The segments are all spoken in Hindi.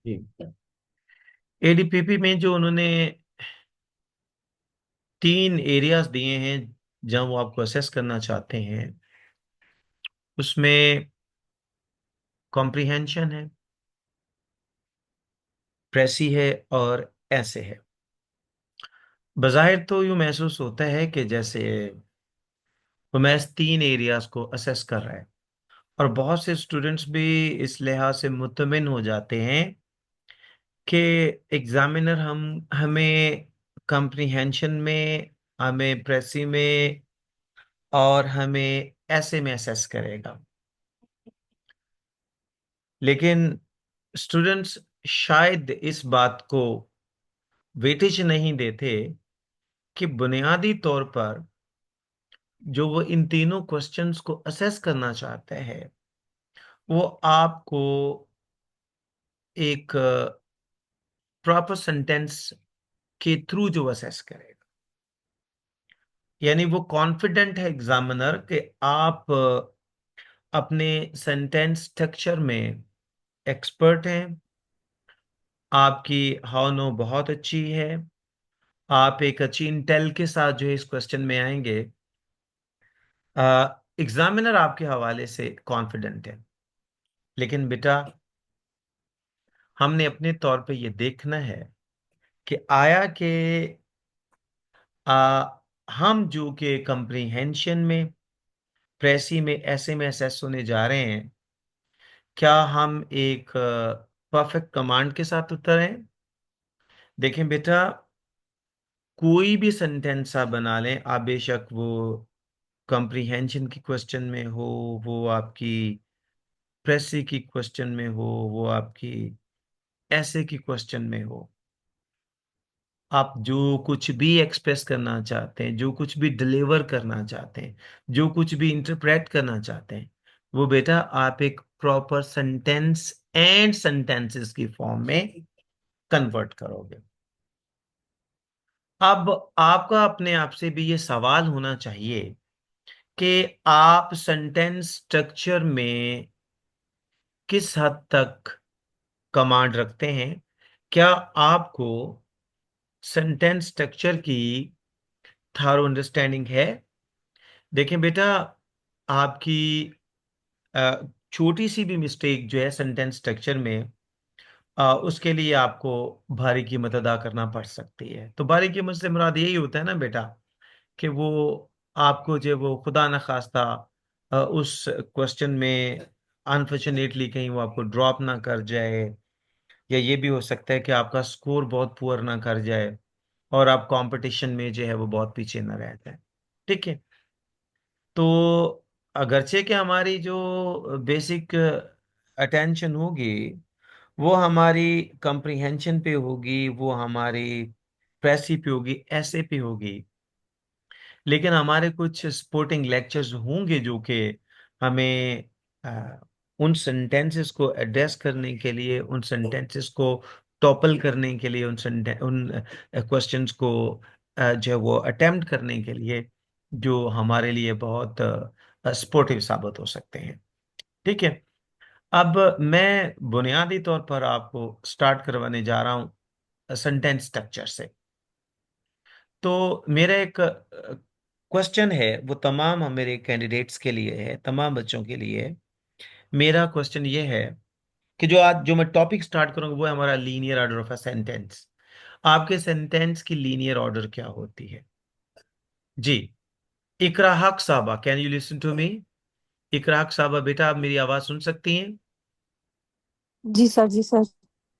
जी। एडीपीपी में जो उन्होंने 3 एरियाज दिए हैं जहां वो आपको असेस करना चाहते हैं, उसमें कॉम्प्रिहेंशन है, प्रेसी है और ऐसे है। बज़ाहिर तो यूं महसूस होता है कि जैसे वो महज 3 एरियाज को असेस कर रहा है, और बहुत से स्टूडेंट्स भी इस लिहाज से मुतमिन हो जाते हैं कि एग्जामिनर हमें कॉम्प्रिहेंशन में, हमें प्रेसी में और हमें ऐसे में असेस करेगा। लेकिन स्टूडेंट्स शायद इस बात को वेटेज नहीं देते कि बुनियादी तौर पर जो वो इन तीनों क्वेश्चंस को असेस करना चाहते हैं, वो आपको एक प्रॉपर सेंटेंस के थ्रू जो असेस करेगा। यानी वो कॉन्फिडेंट है एग्जामिनर कि आप अपने सेंटेंस स्ट्रक्चर में एक्सपर्ट हैं, आपकी हाव नो बहुत अच्छी है, आप एक अच्छी इंटेल के साथ जो है इस क्वेश्चन में आएंगे। एग्जामिनर आपके हवाले से कॉन्फिडेंट है। लेकिन बेटा, हमने अपने तौर पे ये देखना है कि आया कि हम जो कि कंप्रीहेंशन में, प्रेसी में, ऐसे में असेस होने जा रहे हैं, क्या हम एक परफेक्ट कमांड के साथ उतरे? देखें बेटा, कोई भी सेंटेंस आप बना लें, आप बेशक वो कंप्रीहेंशन की क्वेश्चन में हो, वो आपकी प्रेसी की क्वेश्चन में हो, वो आपकी ऐसे की क्वेश्चन में हो, आप जो कुछ भी एक्सप्रेस करना चाहते हैं, जो कुछ भी डिलीवर करना चाहते हैं, जो कुछ भी इंटरप्रेट करना चाहते हैं, वो बेटा आप एक प्रॉपर सेंटेंस एंड सेंटेंसेस की फॉर्म में कन्वर्ट करोगे। अब आपका अपने आप से भी ये सवाल होना चाहिए कि आप सेंटेंस स्ट्रक्चर में किस हद तक कमांड रखते हैं। क्या आपको सेंटेंस स्ट्रक्चर की थारो अंडरस्टैंडिंग है? देखें बेटा, आपकी छोटी सी भी मिस्टेक जो है सेंटेंस स्ट्रक्चर में, उसके लिए आपको भारी कीमत अदा करना पड़ सकती है। तो भारी कीमत से मुराद यही होता है ना बेटा, कि वो आपको जो वो खुदा न खास्ता उस क्वेश्चन में अनफॉर्चुनेटली कहीं वो आपको ड्रॉप ना कर जाए, या ये भी हो सकता है कि आपका स्कोर बहुत पुअर ना कर जाए और आप कंपटीशन में जो है वो बहुत पीछे ना रह जाए। ठीक है। तो अगरचे कि हमारी जो बेसिक अटेंशन होगी वो हमारी कंप्रीहेंशन पे होगी, वो हमारी प्रेसी पे होगी, ऐसे पे होगी, लेकिन हमारे कुछ सपोर्टिंग लेक्चर्स होंगे जो कि हमें उन सेंटेंसेस को एड्रेस करने के लिए, उन सेंटेंसेस को टॉपल करने के लिए, उन क्वेश्चंस को जो है वो अटेम्प्ट करने के लिए, जो हमारे लिए बहुत सपोर्टिव साबित हो सकते हैं। ठीक है। अब मैं बुनियादी तौर पर आपको स्टार्ट करवाने जा रहा हूं सेंटेंस स्ट्रक्चर से। तो मेरा एक क्वेश्चन है, वो तमाम मेरे कैंडिडेट्स के लिए है, तमाम बच्चों के लिए है। मेरा क्वेश्चन ये है कि जो आज जो मैं टॉपिक स्टार्ट करूंगा वो है हमारा linear order of a sentence. आपके सेंटेंस की लीनियर ऑर्डर क्या होती है? जी। Iqra Haq Sahiba, can you listen to me? Iqra Haq Sahiba, बेटा आप मेरी आवाज सुन सकती हैं? जी सर, जी सर।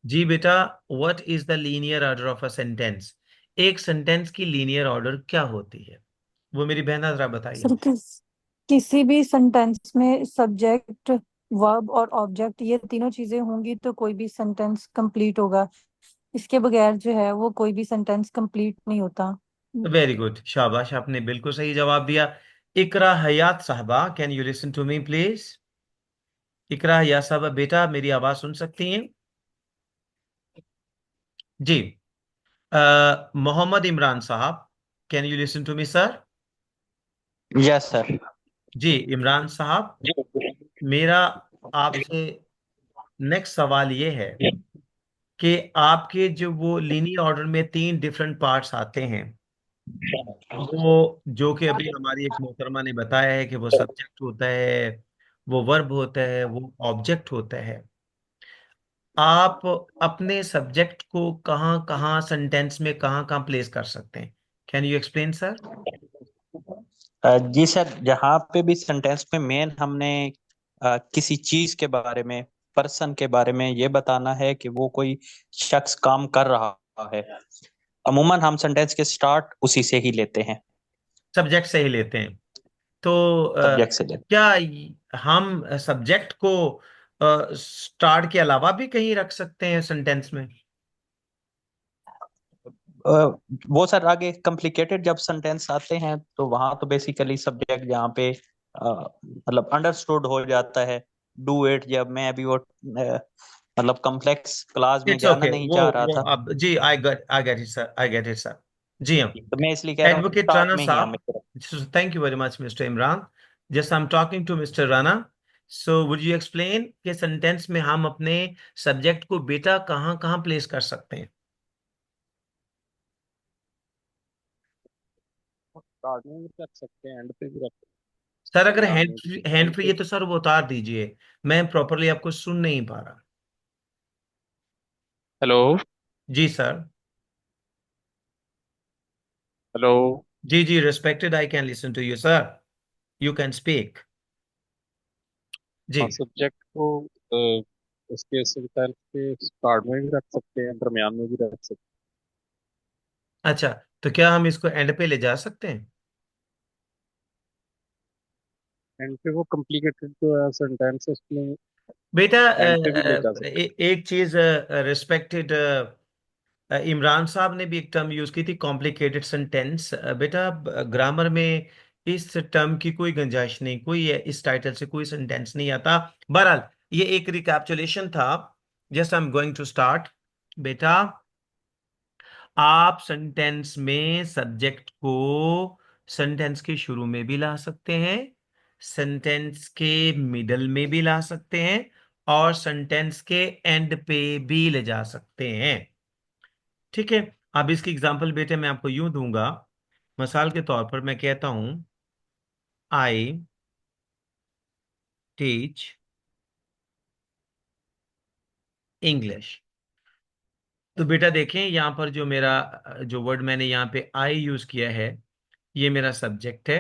जी बेटा, what is the linear order of a sentence? एक सेंटेंस की लीनियर ऑर्डर क्या होती है, वो मेरी बहना जरा बताइए। सर किसी भी सेंटेंस में सब्जेक्ट, वर्ब और ऑब्जेक्ट, ये तीनों चीजें होंगी तो कोई भी सेंटेंस कंप्लीट होगा। इसके बगैर जो है वो कोई भी सेंटेंस कंप्लीट नहीं होता। वेरी गुड, शाबाश, आपने बिल्कुल सही जवाब दिया। Iqra Hayat Sahiba, can you listen to me please? Iqra Hayat Sahiba, बेटा आप मेरी आवाज सुन सकती हैं? जी। Mohammad Imran Sahab, can you listen to me sir? Yes sir. जी इमरान साहब, जी। मेरा आपसे नेक्स्ट सवाल ये है कि आपके जो वो लीनियर ऑर्डर में तीन डिफरेंट पार्ट्स आते हैं, वो जो कि अभी हमारी एक मोहतरमा ने बताया है कि वो सब्जेक्ट होता है, वो वर्ब होता है, वो ऑब्जेक्ट होता है। आप अपने सब्जेक्ट को कहाँ कहाँ सेंटेंस में कहाँ कहाँ प्लेस कर सकते हैं? Can you explain sir? जी सर, जहाँ पे भी सेंटेंस में मेन हमने किसी चीज के बारे में, पर्सन के बारे में ये बताना है कि वो कोई शख्स काम कर रहा है, अमूमन हम सेंटेंस के स्टार्ट उसी से ही लेते हैं। सब्जेक्ट से ही लेते हैं। तो सब्जेक्ट से लेते क्या हम सब्जेक्ट को स्टार्ट के अलावा भी कहीं रख सकते हैं सेंटेंस में? वो सर आगे कॉम्प्लिकेटेड जब सेंटेंस आते हैं तो वहां तो बेसिकली सब्जेक्ट जहाँ पे मतलब अंडरस्टूड हो जाता है। डू इट, जब मैं अभी वो मतलब कॉम्प्लेक्स क्लास में इट्स जाना ओके। नहीं चाह रहा वो था, अब जी, I get it sir, I get it sir. जी हाँ। तो मैं इसलिए कह रहा हूँ एडवोकेट स्टार्ट राणा में ही हमें। साहब, thank you very much mister Imran. Just I am talking to mister Rana. So would you explain कि सेंटेंस में हम अपने सब्जेक्ट को बेटा कहाँ कहाँ प्लेस कर सकते हैं? स्टार्ट में भी रख सकते हैं, एंड पे भी रख सकते सर हैं, अगर दरमियान में हैंड एंड फ्री पे। है तो सर वो उतार दीजिए, मैं प्रॉपरली आपको सुन नहीं पा रहा। हेलो। जी सर। हेलो। जी जी, respected, I can listen to you sir, you can speak. जी। हाँ, सब्जेक्ट को उसके सेंटेंस के स्टार्ट में भी रख सकते हैं, दरमियान में भी रख सकते अच्छा, तो क्या हम इसको एंड पे ले जा सकते हैं? हैं। एंड पे वो कॉम्प्लिकेटेड जो है सेंटेंस उसमें बेटा एंड पे भी ले जा सकते एक चीज, रिस्पेक्टेड इमरान साहब ने भी एक टर्म यूज की थी, कॉम्प्लिकेटेड सेंटेंस। बेटा ग्रामर में इस टर्म की कोई गुंजाइश नहीं, कोई इस टाइटल से कोई सेंटेंस नहीं आता। बहरहाल ये एक रिकैप्चुलेशन था। Just I am going to start. बेटा आप सेंटेंस में सब्जेक्ट को सेंटेंस के शुरू में भी ला सकते हैं, सेंटेंस के मिडल में भी ला सकते हैं, और सेंटेंस के एंड पे भी ले जा सकते हैं। ठीक है। अब इसकी एग्जांपल बेटे मैं आपको यूं दूंगा। मिसाल के तौर पर मैं कहता हूं, आई टीच इंग्लिश। तो बेटा देखें यहां पर जो मेरा जो वर्ड मैंने यहां पे आई यूज किया है, ये मेरा सब्जेक्ट है,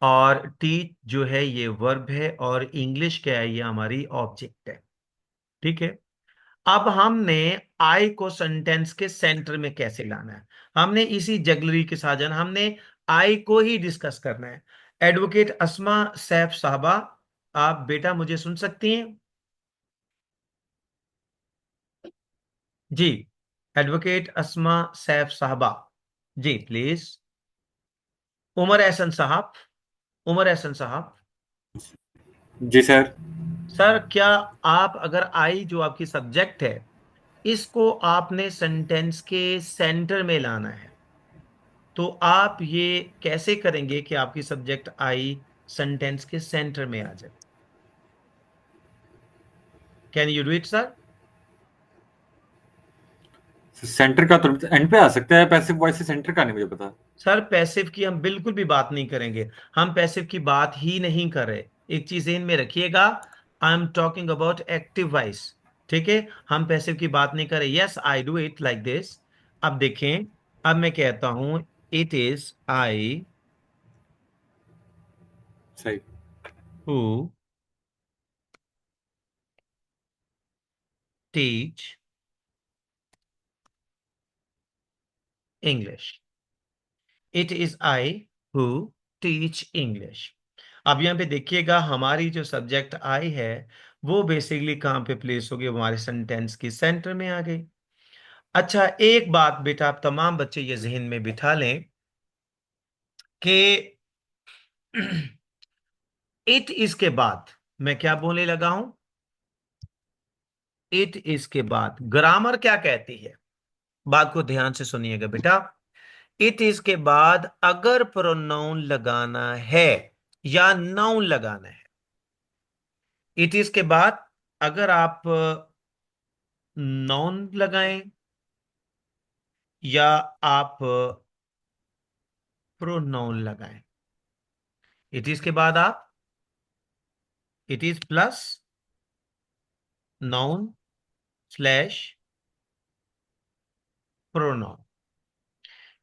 और टीच जो है ये वर्ब है, और इंग्लिश क्या है, ये हमारी ऑब्जेक्ट है। ठीक है। अब हमने आई को सेंटेंस के सेंटर में कैसे लाना है, हमने इसी जगलरी के साथ जाना, हमने आई को ही डिस्कस करना है। एडवोकेट अस्मा सैफ साहबा, आप बेटा मुझे सुन सकती हैं? जी। एडवोकेट अस्मा सैफ साहबा, जी प्लीज। उमर एहसन साहब, उमर एहसन साहब। जी सर। सर क्या आप, अगर आई जो आपकी सब्जेक्ट है, इसको आपने सेंटेंस के सेंटर में लाना है, तो आप ये कैसे करेंगे कि आपकी सब्जेक्ट आई सेंटेंस के सेंटर में आ जाए? Can you do it sir? Centre का तो एंड पे आ सकता है, पैसिव वॉइस से सेंटर का नहीं मुझे पता। सर पैसिव की हम बिल्कुल भी बात नहीं करेंगे, हम पैसिव की बात ही नहीं कर रहे। एक चीज ध्यान में रखिएगा, आई am talking about active voice. ठीक है, हम पैसिव की बात नहीं कर रहे। Yes I do it like this. अब देखें, अब मैं कहता हूं, इट इज आई सही। Who teach English. It is I who teach English. अब यहाँ पे देखिएगा हमारी जो सब्जेक्ट आई है, वो बेसिकली कहाँ पे प्लेस हो गई, वो हमारे सेंटेंस के सेंटर में आ गई। अच्छा एक बात बेटा, आप तमाम बच्चे ये जहन में बिठा लें कि इट इसके बाद मैं क्या बोलने लगा हूं। इट इसके बाद ग्रामर क्या कहती है, बात को ध्यान से सुनिएगा बेटा। इट इज के बाद अगर प्रोनाउन लगाना है या नाउन लगाना है, इट इज के बाद अगर आप नाउन लगाएं या आप प्रोनाउन लगाएं। इट इज के बाद आप it is plus noun slash pronoun.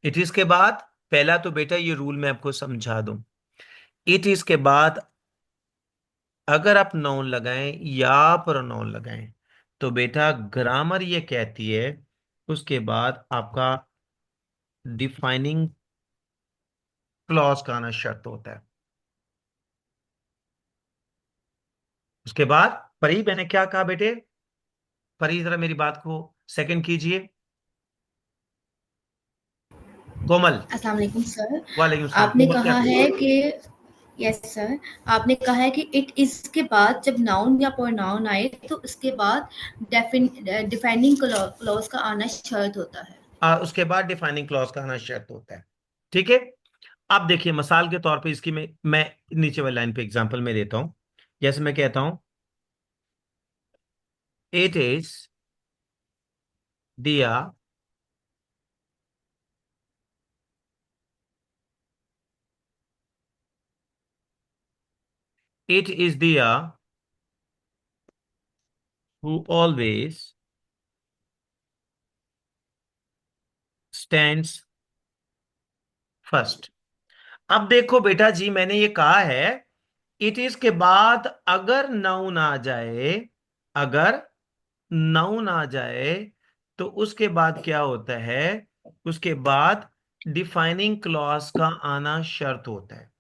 It is के बाद पहला तो बेटा ये रूल मैं आपको समझा दूं। इट इज के बाद अगर आप नाउन लगाएं या प्रोनाउन लगाएं तो बेटा ग्रामर ये कहती है उसके बाद आपका डिफाइनिंग क्लॉज का आना शर्त होता है। उसके बाद परी, मैंने क्या कहा बेटे? परी जरा मेरी बात को सेकंड कीजिए। कोमल। अस्सलाम वालेकुम सर। वालेकुम सलाम। आपने कोमल क्या कहा कही? है कि यस सर, आपने कहा है कि इट इसके बाद जब नाउन या प्रोनाउन आए तो उसके बाद डिफाइनिंग क्लॉज का आना शर्त होता है। उसके बाद डिफाइनिंग क्लॉज का आना शर्त होता है। ठीक है। अब देखिए मिसाल के तौर पे इसकी मैं नीचे वाली लाइन पे एग्जांपल में देता हूं। जैसे मैं कहता हूं इट इज दिया इट इज दिया हु ऑलवेज स्टैंड्स फर्स्ट। अब देखो बेटा जी, मैंने ये कहा है इट इज के बाद अगर नाउन आ जाए, अगर नाउन आ जाए तो उसके बाद क्या होता है? उसके बाद डिफाइनिंग क्लॉज का आना शर्त होता है।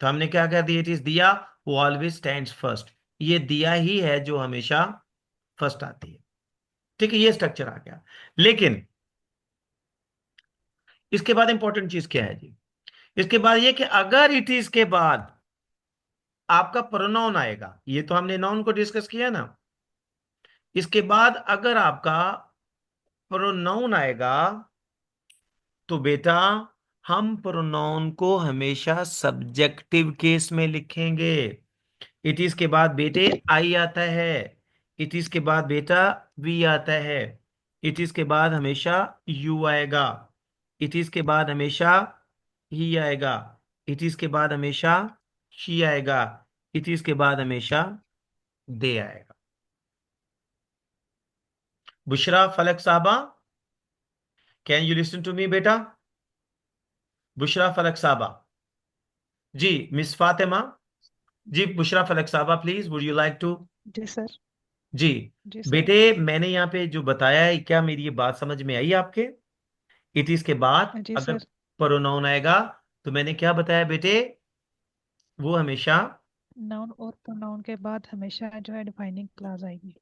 तो हमने क्या कर दिया? इट इज दिया वो ऑलवेज स्टैंड्स फर्स्ट। ये दिया ही है जो हमेशा फर्स्ट आती है। ठीक है, ये स्ट्रक्चर आ गया। लेकिन इसके बाद इंपॉर्टेंट चीज क्या है जी? इसके बाद ये कि अगर इट इज के बाद आपका प्रोनाउन आएगा, ये तो हमने नाउन को डिस्कस किया ना, इसके बाद अगर आपका प्रोनाउन आएगा तो बेटा हम प्रोनाउन को हमेशा सब्जेक्टिव केस में लिखेंगे। इट इज के बाद बेटे आई आता है, इट इज के बाद बेटा वी आता है, इट इज के बाद हमेशा यू आएगा, इट इज के बाद हमेशा ही आएगा, इट इज के बाद हमेशा शी आएगा, इट इज के बाद हमेशा दे आएगा। बुशरा फलक साहबा, can you listen to me बेटा? बुशरा फलक साहबा जी, मिस फातिमा जी, बुशरा फलक साहबा please, would you like to? जी सर। जी जी सर। बेटे, मैंने यहाँ पे जो बताया है, क्या मेरी ये बात समझ में आई आपके? इट इज के बाद जी अगर सर। प्रोनाउन आएगा तो मैंने क्या बताया बेटे? वो हमेशा नाउन और प्रोनाउन के बाद हमेशा जो है डिफाइनिंग क्लॉज आएगी।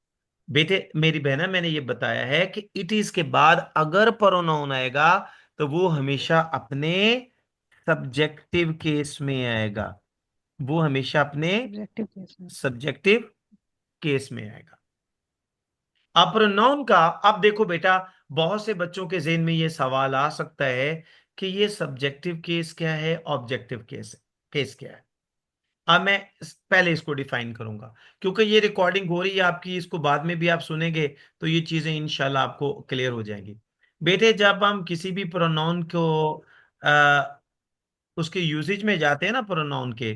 बेटे मेरी बहना, मैंने ये बताया है कि इट इज के बाद अगर प्रोनाउन आएगा तो वो हमेशा अपने सब्जेक्टिव केस में आएगा। वो हमेशा अपने सब्जेक्टिव केस में। सब्जेक्टिव केस में आएगा। अब प्रोनाउन का, अब देखो बेटा, बहुत से बच्चों के जेहन में ये सवाल आ सकता है कि ये सब्जेक्टिव केस क्या है, ऑब्जेक्टिव केस क्या है। अब मैं पहले इसको डिफाइन करूंगा, क्योंकि ये रिकॉर्डिंग हो रही है आपकी, इसको बाद में भी आप सुनेंगे तो ये चीजें इंशाल्लाह आपको क्लियर हो जाएंगी। बेटे जब हम किसी भी प्रोनाउन को आ, उसके यूजेज में जाते हैं ना प्रोनाउन के,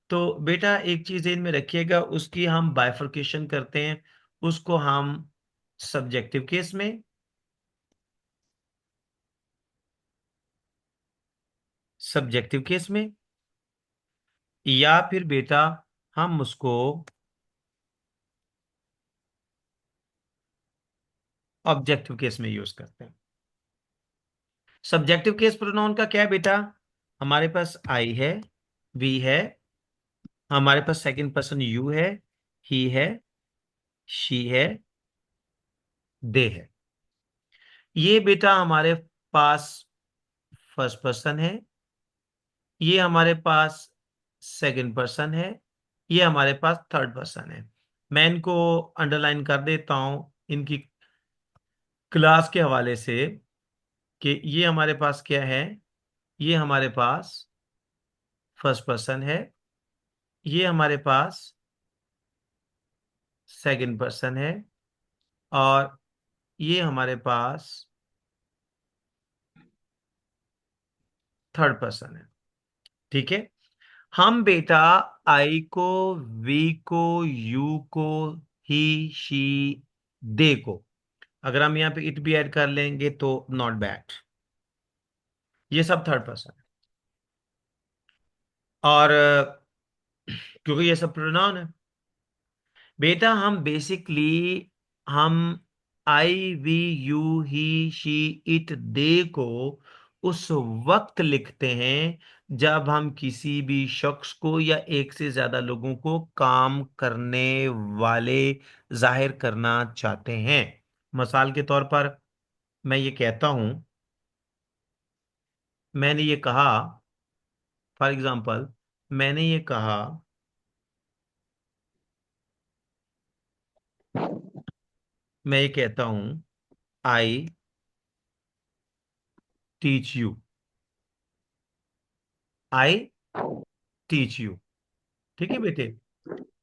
तो बेटा एक चीज ध्यान में रखिएगा, उसकी हम बाइफर्केशन करते हैं। उसको हम सब्जेक्टिव केस में, सब्जेक्टिव केस में, या फिर बेटा हम उसको ऑब्जेक्टिव केस में यूज करते हैं। सब्जेक्टिव केस प्रोनाउन का क्या है बेटा? हमारे पास आई है, वी है, हमारे पास सेकंड पर्सन यू है, ही है, शी है, दे है। ये बेटा हमारे पास फर्स्ट पर्सन है, ये हमारे पास सेकंड पर्सन है, ये हमारे पास थर्ड पर्सन है। मैं इनको अंडरलाइन कर देता हूं इनकी क्लास के हवाले से कि ये हमारे पास क्या है। ये हमारे पास फर्स्ट पर्सन है, ये हमारे पास सेकंड पर्सन है, और ये हमारे पास थर्ड पर्सन है। ठीक है। हम बेटा आई को, वी को, यू को, ही, शी, दे को, अगर हम यहाँ पे इट भी ऐड कर लेंगे तो नॉट बैड। ये सब थर्ड पर्सन है। और क्योंकि ये सब प्रोनाउन है बेटा, हम बेसिकली हम I, we, you, he, she, it, they को उस वक्त लिखते हैं जब हम किसी भी शख्स को या एक से ज्यादा लोगों को काम करने वाले जाहिर करना चाहते हैं। मिसाल के तौर पर मैं ये कहता हूं, मैंने ये कहा, फॉर एग्जाम्पल मैंने ये कहा, मैं ये कहता हूं I teach you, I teach you. ठीक है बेटे,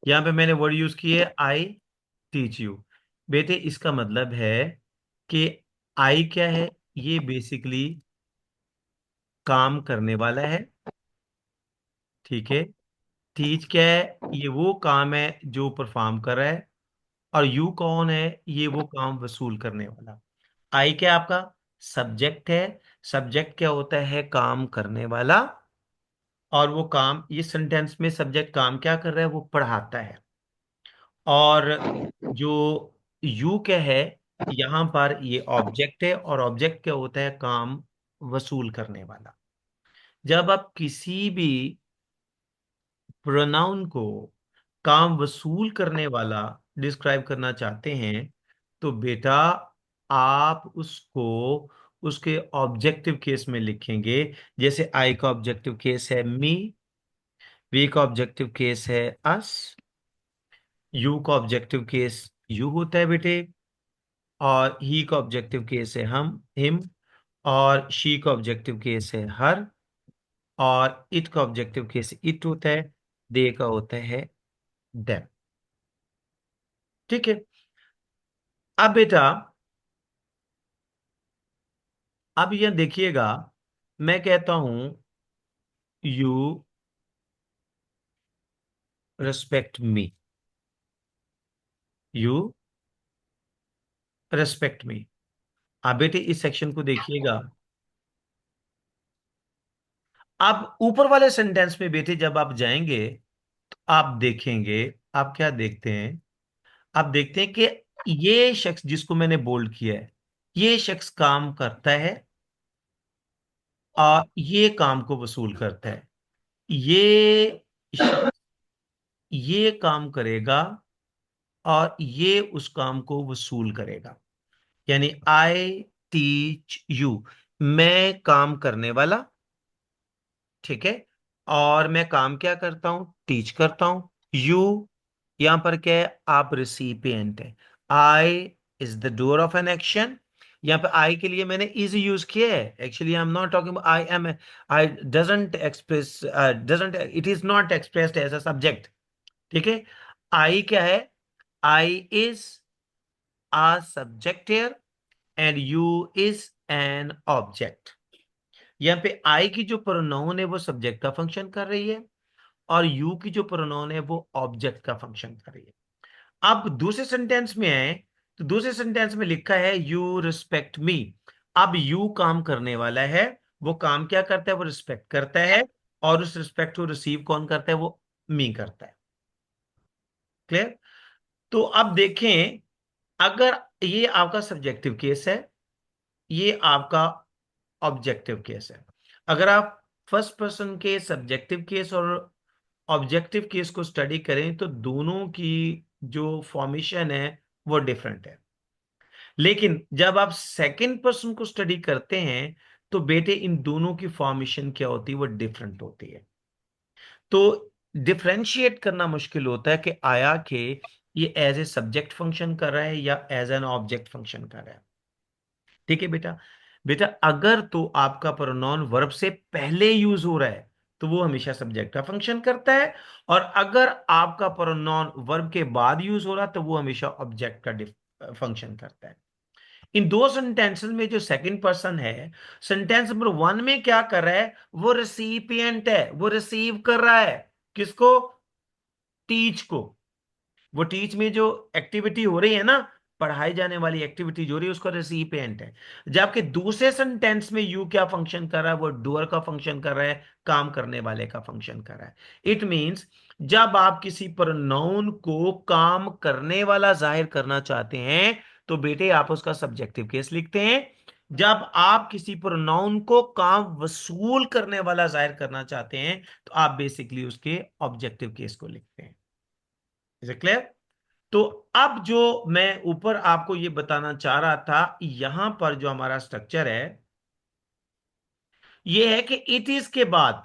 यहां पे मैंने वर्ड यूज किए आई टीच यू। बेटे इसका मतलब है कि आई क्या है, ये बेसिकली काम करने वाला है। ठीक है। टीच क्या है, ये वो काम है जो परफॉर्म कर रहा है। और यू कौन है, ये वो काम वसूल करने वाला। आई क्या आपका सब्जेक्ट है। सब्जेक्ट क्या होता है, काम करने वाला। और वो काम, ये सेंटेंस में सब्जेक्ट काम क्या कर रहा है, वो पढ़ाता है। और जो यू क्या है, यहां पर ये ऑब्जेक्ट है। और ऑब्जेक्ट क्या होता है, काम वसूल करने वाला। जब आप किसी भी प्रोनाउन को काम वसूल करने वाला डिस्क्राइब करना चाहते हैं तो बेटा आप उसको उसके ऑब्जेक्टिव केस में लिखेंगे। जैसे आई का ऑब्जेक्टिव केस है मी, वी का ऑब्जेक्टिव केस है अस, यू का ऑब्जेक्टिव केस यू होता है बेटे, और ही का ऑब्जेक्टिव केस है हम, हिम, और शी का ऑब्जेक्टिव केस है हर, और इट का ऑब्जेक्टिव केस इट होता है, दे का होता है देम। ठीक है। अब बेटा, अब यह देखिएगा, मैं कहता हूं you respect me, you respect मी। आप बेटे इस सेक्शन को देखिएगा। आप ऊपर वाले सेंटेंस में बेटे जब आप जाएंगे तो आप देखेंगे, आप क्या देखते हैं, आप देखते हैं कि ये शख्स जिसको मैंने बोल्ड किया है, ये शख्स काम करता है और ये काम को वसूल करता है। ये शख्स ये काम करेगा और ये उस काम को वसूल करेगा। यानी आई टीच यू, मैं काम करने वाला। ठीक है। और मैं काम क्या करता हूं, टीच करता हूं। यू यहां पर क्या है, आप रिसिपिएंट है। I is the doer of an action. यहाँ पे आई के लिए मैंने इज यूज किया है। Actually I am not talking I am, I doesn't express, doesn't, it is not expressed as a subject. ठीक है। आई क्या है, I is a subject here and you is an object। यहाँ पे आई की जो प्रोनाउन है वो सब्जेक्ट का फंक्शन कर रही है और यू की जो प्रोनाउन है वो ऑब्जेक्ट का फंक्शन कर रही है। अब दूसरे सेंटेंस में आए तो दूसरे सेंटेंस में लिखा है यू रिस्पेक्ट मी। अब यू काम करने वाला है, वो काम क्या करता है, वो रिस्पेक्ट करता है। और उस रिस्पेक्ट को रिसीव कौन करता है, वो मी करता है। क्लियर। तो अब देखें, अगर ये आपका सब्जेक्टिव केस है, ये आपका ऑब्जेक्टिव केस है। अगर आप फर्स्ट पर्सन के सब्जेक्टिव केस और ऑब्जेक्टिव केस को स्टडी करें तो दोनों की जो फॉर्मेशन है वो डिफरेंट है। लेकिन जब आप सेकंड पर्सन को स्टडी करते हैं तो बेटे इन दोनों की फॉर्मेशन क्या होती है, वो डिफरेंट होती है। तो डिफरेंशिएट करना मुश्किल होता है कि आया कि ये एज ए सब्जेक्ट फंक्शन कर रहा है या एज एन ऑब्जेक्ट फंक्शन कर रहा है। ठीक है बेटा। बेटा अगर तो आपका प्रोनाउन वर्ब से पहले यूज हो रहा है तो वो हमेशा सब्जेक्ट का फंक्शन करता है। और अगर आपका प्रोनाउन वर्ब के बाद यूज हो रहा है तो वो हमेशा ऑब्जेक्ट का फंक्शन करता है। इन दो सेंटेंसेस में जो सेकंड पर्सन है, सेंटेंस नंबर 1 में क्या कर रहा है, वो रिसिपिएंट है, वो रिसीव कर रहा है किसको, टीच को। वो टीच में जो एक्टिविटी हो रही है ना, पढ़ाई जाने वाली एक्टिविटी जो हो रही है, उसका रिसिपिएंट है। जबकि दूसरे सेंटेंस में यू क्या फंक्शन कर रहा है, वो डूअर का फंक्शन कर रहा है, काम करने वाले का फंक्शन कर रहा है। इट मींस जब आप किसी प्रोनाउन को काम करने वाला जाहिर करना चाहते हैं तो बेटे आप उसका सब्जेक्टिव केस लिखते हैं। जब आप किसी प्रोनाउन को काम वसूल करने वाला जाहिर करना चाहते हैं तो आप बेसिकली उसके ऑब्जेक्टिव केस को लिखते हैं। Is it clear? तो अब जो मैं ऊपर आपको ये बताना चाह रहा था, यहां पर जो हमारा स्ट्रक्चर है ये है कि इट इज के बाद,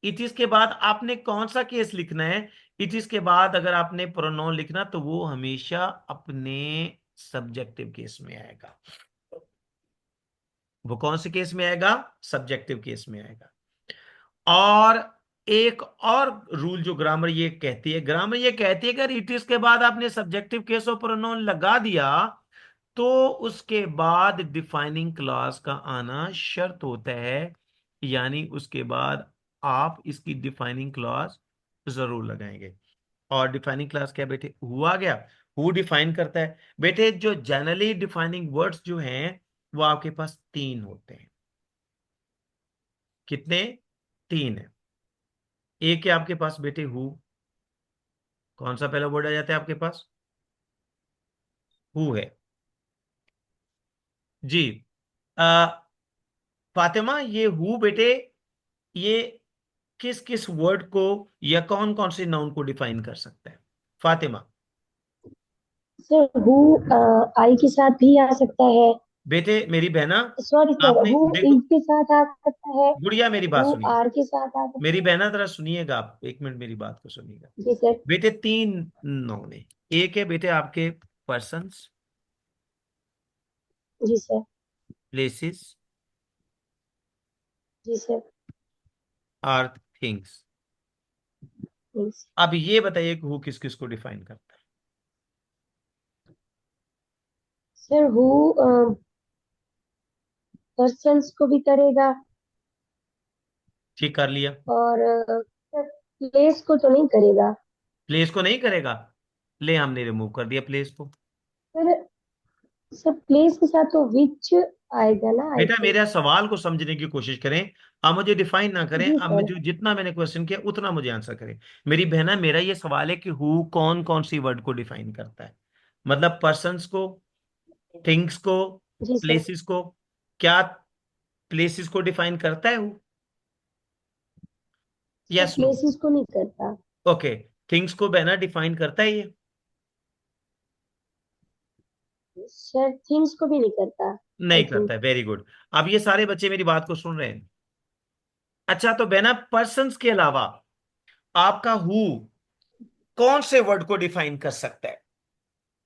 इट इज के बाद आपने कौन सा केस लिखना है। इट इज के बाद अगर आपने प्रोनाउन लिखना तो वो हमेशा अपने सब्जेक्टिव केस में आएगा। वो कौन से केस में आएगा, सब्जेक्टिव केस में आएगा। और एक और रूल जो ग्रामर ये कहती है, ग्रामर ये कहती है कि अगर इट इज के बाद आपने सब्जेक्टिव केस और प्रोनाउन लगा दिया तो उसके बाद डिफाइनिंग क्लॉज का आना शर्त होता है, यानी उसके बाद आप इसकी डिफाइनिंग क्लॉज जरूर लगाएंगे। और डिफाइनिंग क्लॉज क्या बेटे, हुआ गया, हु डिफाइन करता है। बेटे जो जनरली डिफाइनिंग वर्ड्स जो हैं वो आपके पास 3 होते हैं। कितने, 3 है। एक है आपके पास बेटे हु, कौन सा पहला वर्ड आ जाता है आपके पास, हु है। जी आ, फातिमा ये हु बेटे, ये किस किस वर्ड को या कौन कौन से नाउन को डिफाइन कर सकता है फातिमा? सर हु आई के साथ भी आ सकता है। बेटे मेरी बहना, सॉरी सर, आपने हु देखो, इज के साथ आ सकता है। गुड़िया मेरी बात हु सुनिए, आर के साथ आ मेरी सकता है। बहना जरा सुनिएगा, आप 1 मिनट मेरी बात को सुनिएगा। जी सर। बेटे 3 नाउन है। एक है बेटे आपके पर्सन्स, जी सर। प्लेसेस जी सर। और थिंग्स। Yes. अब ये बताइए कि हु किस किस को डिफाइन करता है? सर हु पर्सन्स को भी करेगा ठीक कर लिया। और प्लेस को तो नहीं करेगा। प्लेस को नहीं करेगा, ले हमने रिमूव कर दिया प्लेस को। सर सर प्लेस के साथ तो विच आएगा ना, आई बेटा थिंक। मेरा सवाल को समझने की कोशिश करें, आप मुझे डिफाइन ना करें, जी अब सर। मुझे जितना मैंने क्वेश्चन किया उतना मुझे आंसर करें। मेरी बहना मेरा ये सवाल है कि हु कौन कौन सी वर्ड को डिफाइन करता है, मतलब पर्सन्स को, थिंग्स को, जी सर। प्लेसेस को। क्या प्लेसेस को डिफाइन करता है who? Sir yes no? Places को नहीं करता। ओके, थिंग्स को बहना डिफाइन करता है ये? सर थिंग्स को भी नहीं करता, आई नहीं थिंक। करता है, वेरी गुड। अब ये सारे बच्चे मेरी बात को सुन रहे हैं। अच्छा तो बहना पर्सन्स के अलावा आपका हु कौन से वर्ड को डिफाइन कर सकता है?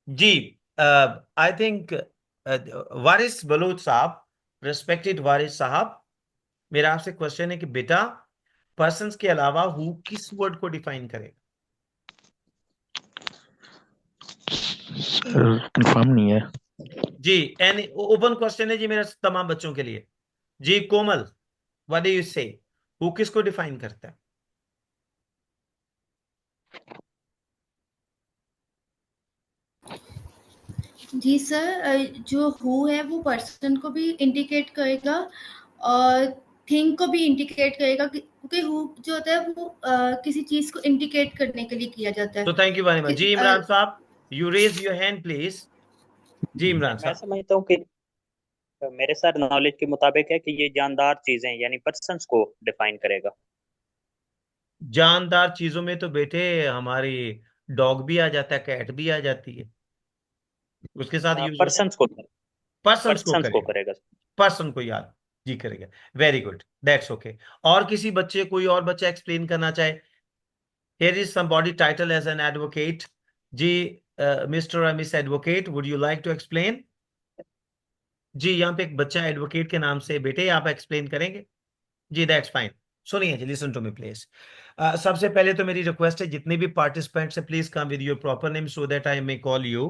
जी आई थिंक वारिस बलूच साहब, रिस्पेक्टेड वारिस साहब, मेरा आपसे क्वेश्चन है कि बेटा पर्सन्स के अलावा हु किस वर्ड को डिफाइन करेगा? कंफर्म नहीं है। जी एन ओपन क्वेश्चन है जी मेरा तमाम बच्चों के लिए। जी कोमल, व्हाट डू यू से, हु किसको डिफाइन करता है? जी सर, जो हु है वो पर्सन को भी इंडिकेट करेगा और थिंग को भी इंडिकेट करेगा, क्योंकि हु जो होता है वो किसी चीज को इंडिकेट करने के लिए किया जाता है। तो थैंक यू वेरी मच। जी uh, Imran Sahab, you raise your hand please. जी इमरान मैं साहब। समझता हूँ कि मेरे सर नॉलेज के मुताबिक है कि ये जानदार चीजें यानी पर्सन्स को डिफाइन करेगा। जानदार चीजों में तो बेटे हमारी डॉग भी आ जाता है, कैट भी आ जाती है, उसके साथ यूज होता है। पर्सन्स को पर्सन्स को पर्सन्स को करेगा, करेगा। पर्सन को याद जी करेगा। Very good, that's okay. और किसी बच्चे, कोई और बच्चा एक्सप्लेन करना चाहे? Here is somebody title as an advocate. जी मिस्टर और miss advocate, would you like to explain? जी यहाँ पे एक बच्चा एडवोकेट के नाम से, बेटे आप एक्सप्लेन करेंगे? जी दैट्स फाइन। सुनिए जी, लिसन टू मी प्लीज। सबसे पहले तो मेरी रिक्वेस्ट है जितने भी पार्टिसिपेंट्स है please come with your proper name so that I may call you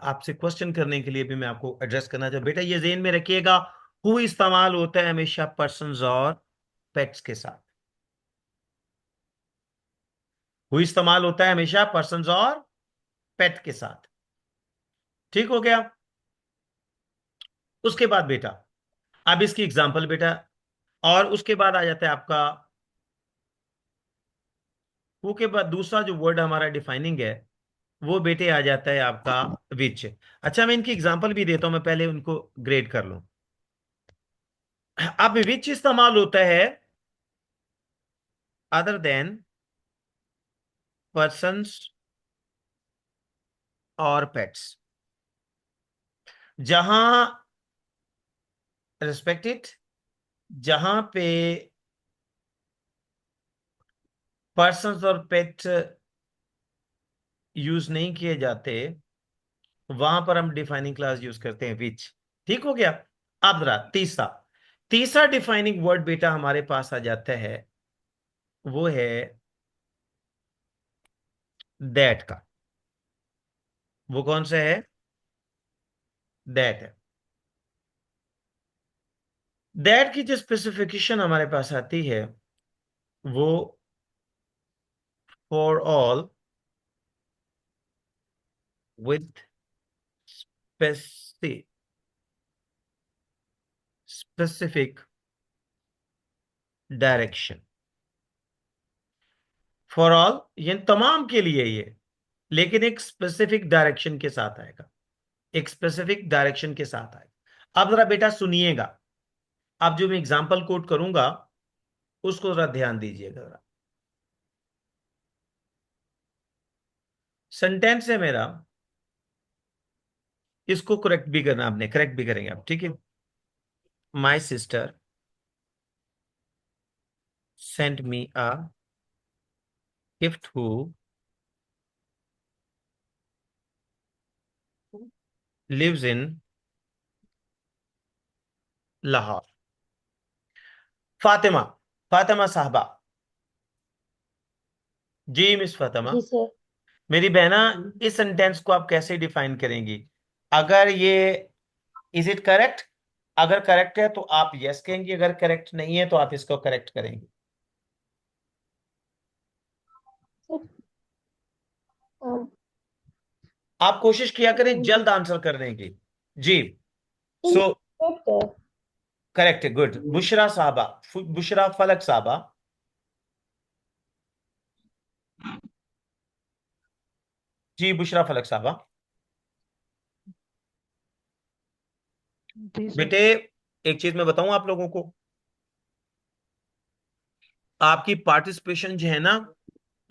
आपसे क्वेश्चन करने के लिए भी मैं आपको एड्रेस करना चाहूँ। बेटा ये ज़हन में रखिएगा, हु इस्तेमाल होता है हमेशा पर्सन्स और पेट्स के साथ। हु इस्तेमाल होता है हमेशा पर्सन्स और पेट के साथ। ठीक हो गया। उसके बाद बेटा, अब इसकी एग्जांपल बेटा, और उसके बाद आ जाता है आपका हु के बाद दूसरा जो वर्ड हमारा डिफाइनिंग है वो बेटे आ जाता है आपका विच। अच्छा मैं इनकी एग्जांपल भी देता हूं, मैं पहले उनको ग्रेड कर लूं। अब विच इस्तेमाल होता है अदर देन पर्सन्स और पेट्स, जहां रिस्पेक्टेड, जहां पे पर्सन्स और पेट यूज नहीं किए जाते वहां पर हम डिफाइनिंग क्लास यूज करते हैं विच। ठीक हो गया। अब रहा तीसरा, तीसरा डिफाइनिंग वर्ड बेटा हमारे पास आ जाता है, वो है दैट का। वो कौन सा है? दैट है। दैट की जो स्पेसिफिकेशन हमारे पास आती है वो for all with specific direction. For all ये तमाम के लिए ये, लेकिन एक स्पेसिफिक डायरेक्शन के साथ आएगा, एक स्पेसिफिक डायरेक्शन के साथ आएगा। अब जरा बेटा सुनिएगा, अब जो मैं एग्जांपल कोट करूंगा उसको जरा ध्यान दीजिएगा जरा। सेंटेंस है मेरा, इसको करेक्ट भी करना, आपने करेक्ट भी करेंगे आप, ठीक है। My sister sent me a gift who lives in Lahore. Fatima, Fatima साहबा। जी मिस फातिमा। जी सर। मेरी बहना, इस सेंटेंस को आप कैसे डिफाइन करेंगी? अगर ये, इज इट करेक्ट? अगर करेक्ट है तो आप यस कहेंगी, अगर करेक्ट नहीं है तो आप इसको करेक्ट करेंगे। आप कोशिश किया करें जल्द आंसर करने की। जी सो करेक्ट है। करेक्ट है, गुड। बुशरा साहबा, बुशरा फलक साहबा। जी बुशरा फलक साहबा। जी सर। बेटे एक चीज मैं बताऊं आप लोगों को, आपकी पार्टिसिपेशन जो है ना,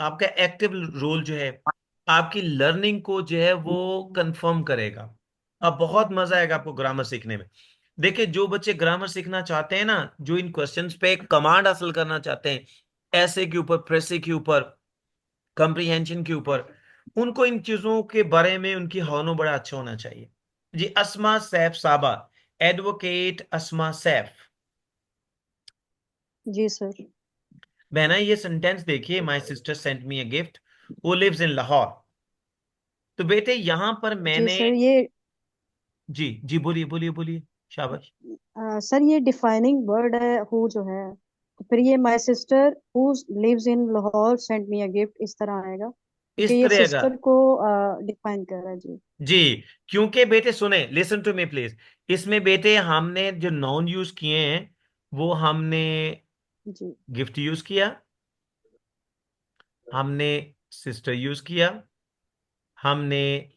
आपका एक्टिव रोल जो है, आपकी लर्निंग को जो है वो कंफर्म करेगा। अब बहुत मजा आएगा आपको ग्रामर सीखने में। देखिए जो बच्चे ग्रामर सीखना चाहते हैं ना, जो इन क्वेश्चंस पे कमांड हासिल करना चाहते हैं, ऐसे के ऊपर, प्रेसे के ऊपर, कंप्रीहेंशन के ऊपर, उनको इन चीजों के बारे में उनकी हौनो बड़ा अच्छा होना चाहिए। जी अस्मा सैफ साहबा, एडवोकेट अस्मा सैफ। जी सर। बहना ये सेंटेंस देखिए, my sister sent me a gift who lives in Lahore. तो बेटे यहां पर जी मैंने, सर ये जी जी बोलिए बोलिए बोलिए, शाबाश। सर ये डिफाइनिंग वर्ड है हु जो है, तो फिर ये my sister who lives in Lahore sent me a gift इस तरह आएगा, क्योंकि इस ये तरह का, सिस्टर को डिफाइन कर रहा है। जी। जी क्योंकि बेटे सुने, लिसन टू मी प्लीज, इसमें बेटे हमने जो नाउन यूज किए हैं वो हमने जी। गिफ्ट यूज किया, हमने सिस्टर यूज किया, हमने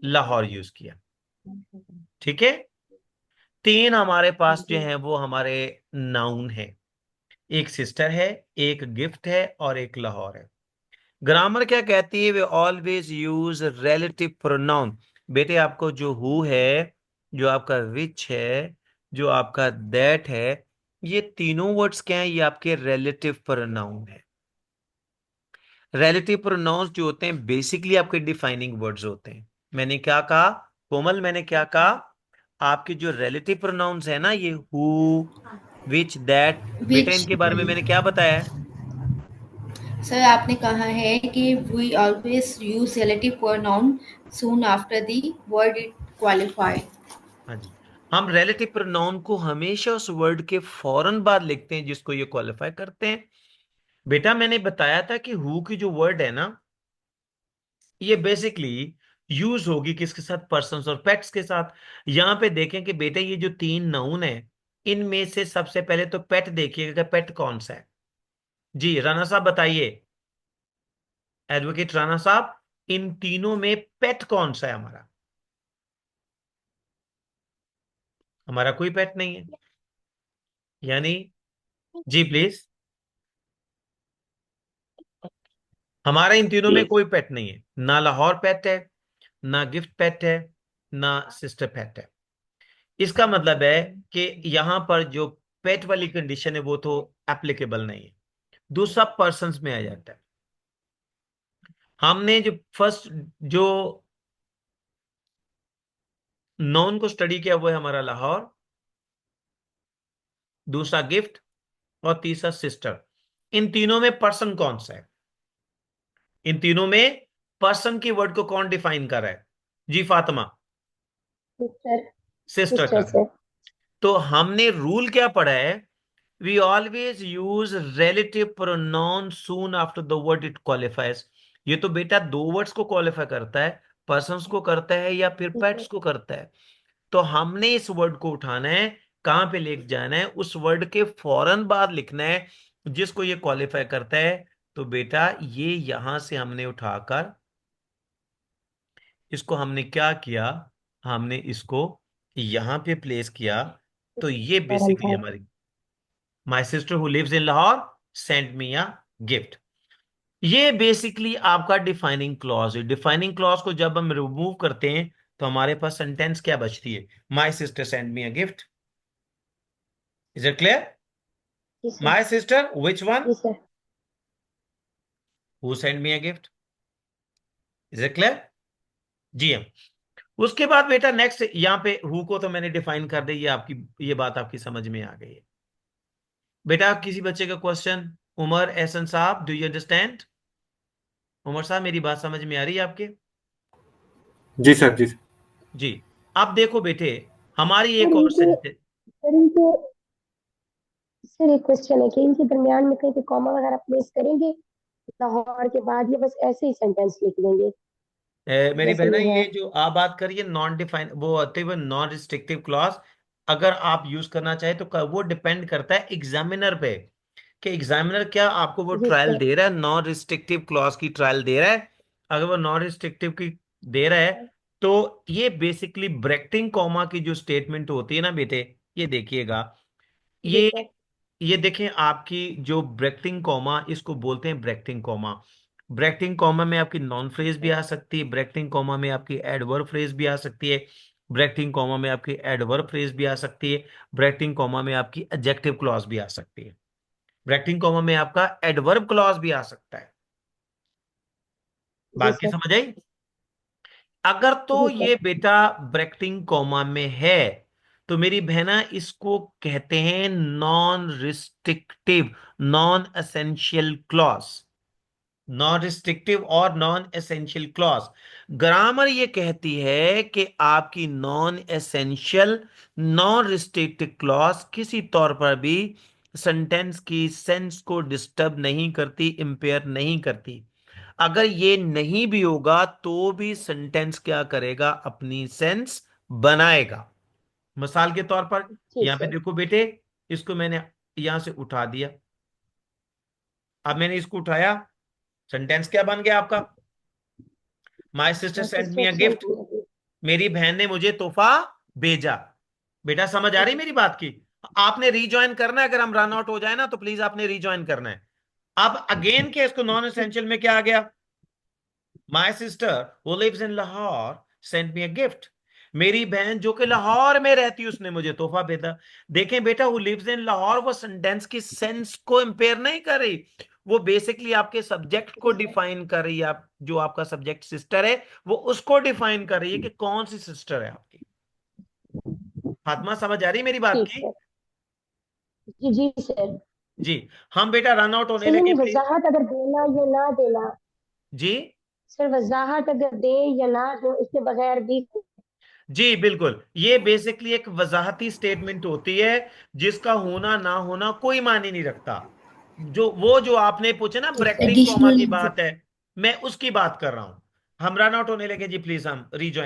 लाहौर यूज किया। ठीक है, तीन हमारे पास जो जी। है वो हमारे नाउन है, एक सिस्टर है, एक गिफ्ट है और एक लाहौर है। ग्रामर क्या कहती है? वे ऑलवेज यूज रिलेटिव प्रोनाउन। बेटे आपको जो हु है, जो आपका विच है, जो आपका दैट है, ये तीनों वर्ड्स क्या है? ये आपके रिलेटिव प्रोनाउन है। रिलेटिव प्रोनाउंस जो होते हैं बेसिकली आपके डिफाइनिंग वर्ड्स होते हैं। मैंने क्या कहा कोमल, मैंने क्या कहा? आपके जो रिलेटिव प्रोनाउंस है ना, ये हु, विच, दैट, बेटा विच इनके बारे में मैंने क्या बताया है? सर आपने कहा है कि we always use relative pronoun soon after the word it qualified. हाँ जी, हम रिलेटिव प्रोनाउन को हमेशा उस वर्ड के फौरन बाद लिखते हैं जिसको ये क्वालिफाई करते हैं। बेटा मैंने बताया था कि हु की जो वर्ड है ना, ये बेसिकली यूज होगी किसके साथ? पर्सन्स और पेट्स के साथ। यहां पे देखें कि बेटे ये जो 3 नाउन है, इनमें से सबसे पहले तो पेट देखिएगा कि पेट कौन सा है। जी राणा साहब बताइए, एडवोकेट राणा साहब, इन तीनों में पेट कौन सा है हमारा? हमारा कोई पेट नहीं है, यानी जी प्लीज, हमारा इन तीनों में कोई पेट नहीं है। ना लाहौर पेट है, ना गिफ्ट पेट है, ना सिस्टर पेट है। इसका मतलब है कि यहां पर जो पेट वाली कंडीशन है वो तो एप्लीकेबल नहीं है। दूसरा पर्सन्स में आ जाता है। हमने जो फर्स्ट जो नॉन को स्टडी किया वो है हमारा लाहौर, दूसरा गिफ्ट और तीसरा सिस्टर। इन तीनों में पर्सन कौन सा है? इन तीनों में पर्सन की वर्ड को कौन डिफाइन कर रहा है? जी फातिमा, सिस्टर। सिस्टर सिस्टर कर रहा है। से। तो हमने रूल क्या पढ़ा है? We always use relative pronoun soon after the word it qualifies. ये तो बेटा दो वर्ड्स को क्वालिफाई करता है, पर्सन्स को करता है या फिर ठीक है। पेट्स को करता है। तो हमने इस वर्ड को उठाना है, कहां पे लेके जाना है? उस वर्ड के फौरन बाद लिखना है जिसको ये क्वालिफाई करता है। तो बेटा ये यहां से हमने उठाकर इसको हमने क्या किया? हमने इसको यहां पे प्लेस किया। तो ये फौरन बेसिकली था। हमारी my sister who lives in Lahore send me a gift. ये बेसिकली आपका डिफाइनिंग क्लॉज है। डिफाइनिंग क्लॉज को जब हम रिमूव करते हैं तो हमारे पास सेंटेंस क्या बचती है? My sister send me a gift. Is it clear? जी sir. My sister which one? जी sir. Who send me a gift. Is it clear? जी हाँ। उसके बाद बेटा नेक्स्ट यहां पे हु को तो मैंने डिफाइन कर दी, ये आपकी ये बात आपकी समझ में आ गई है। बेटा किसी बच्चे का क्वेश्चन? उमर एहसन साहब, डू यू अंडरस्टैंड? उमर साहब मेरी बात समझ में आ रही है आपके? जी सर, जी सर। जी। अब देखो बेटे, हमारी सर एक और इनके सेंटेंस। सर इनके सर एक क्वेश्चन है कि इनके दरमियान में कहीं पे कॉमा वगैरह प्लेस करेंगे लाहौर के बाद, या बस ऐसे ही सेंटेंस लिख देंगे मेरी जैसे बहना, ये है? ये जो आप बात करिए नॉन डिफाइन वो आते हुए नॉन रिस्ट्रिक्टिव क्लॉज, अगर आप यूज करना चाहे तो वो डिपेंड करता है एग्जामिनर पे कि एग्जामिनर क्या आपको वो जी ट्रायल सर। दे रहा है, नॉन रिस्ट्रिक्टिव क्लॉज की ट्रायल दे रहा है। अगर वो नॉन रिस्ट्रिक्टिव की दे रहा है तो ये बेसिकली ब्रैकेटिंग कॉमा की जो स्टेटमेंट होती है ना बेटे, ये देखिएगा। जी ये सर। ये देखें आपकी जो ब्रैकेटिंग कॉमा, इसको बोलते हैं ब्रैकेटिंग कॉमा। ब्रैकेटिंग कॉमा में आपकी नॉन फ्रेज भी आ सकती है, ब्रैकेटिंग कॉमा में आपकी एडवर्ब फ्रेज भी आ सकती है, ब्रैकेटिंग कॉमा में आपकी एडवर्ब फ्रेज भी आ सकती है, ब्रैकेटिंग कॉमा में आपकी एडजेक्टिव क्लॉज भी आ सकती है, ब्रैकेटिंग कॉमा में आपका एडवर्ब क्लॉज भी आ सकता है। जी बात की सर। समझ आई? अगर तो जी ये सर। बेटा ब्रैकेटिंग कॉमा में है तो मेरी बहना इसको कहते हैं non restrictive, non essential clause. Non restrictive और नॉन एसेंशियल क्लॉज। ग्रामर ये कहती है कि आपकी non essential, non restrictive clause किसी तौर पर भी सेंटेंस की सेंस को डिस्टर्ब नहीं करती, इंपेयर नहीं करती। अगर ये नहीं भी होगा तो भी सेंटेंस क्या करेगा? अपनी सेंस बनाएगा। मिसाल के तौर पर ठीक यहां पे सर। देखो बेटे, इसको मैंने यहां से उठा दिया। अब मैंने इसको उठाया, सेंटेंस क्या बन गया आपका? My sister my sent me sister a saint gift. Me a gift. मेरी बहन ने मुझे तोहफा भेजा। बेटा समझ आ रही मेरी बात की? आपने रीजॉइन करना है, अगर हम रन आउट हो जाए ना तो प्लीज आपने रीजॉइन करना है। अब अगेन के इसको नॉन एसेंशियल में क्या आ गया? My sister who lives in Lahore sent me a gift. मेरी बहन जो कि लाहौर में रहती है उसने मुझे तोहफा भेजा। देखें बेटा, वो लिव्स इन लाहौर वो सेंटेंस की सेंस को इंपेयर नहीं कर रही, वो बेसिकली आपके सब्जेक्ट को जी सर। डिफाइन कर रही है। आप जो आपका सब्जेक्ट सिस्टर है वो उसको डिफाइन कर रही है कि कौन सी सिस्टर है आपकी। फातिमा समझ आ रही है मेरी बात ठीक की? सर। जी जी सर। जी, हम बेटा रन आउट होने सही लगे नहीं, प्लीज। वजाहत अगर देना या ना देना, जी सर वजाहत अगर दे या ना दो इसके बगैर भी। जी बिल्कुल, ये बेसिकली एक वजाहती स्टेटमेंट होती है जिसका होना ना होना कोई मायने नहीं रखता। जो आपने पूछा ना ब्रैकेटिंग कॉमा की एडिशनल बात है, मैं उसकी बात कर रहा हूं। हम रन आउट होने लगे जी, प्लीज हम रीजॉइन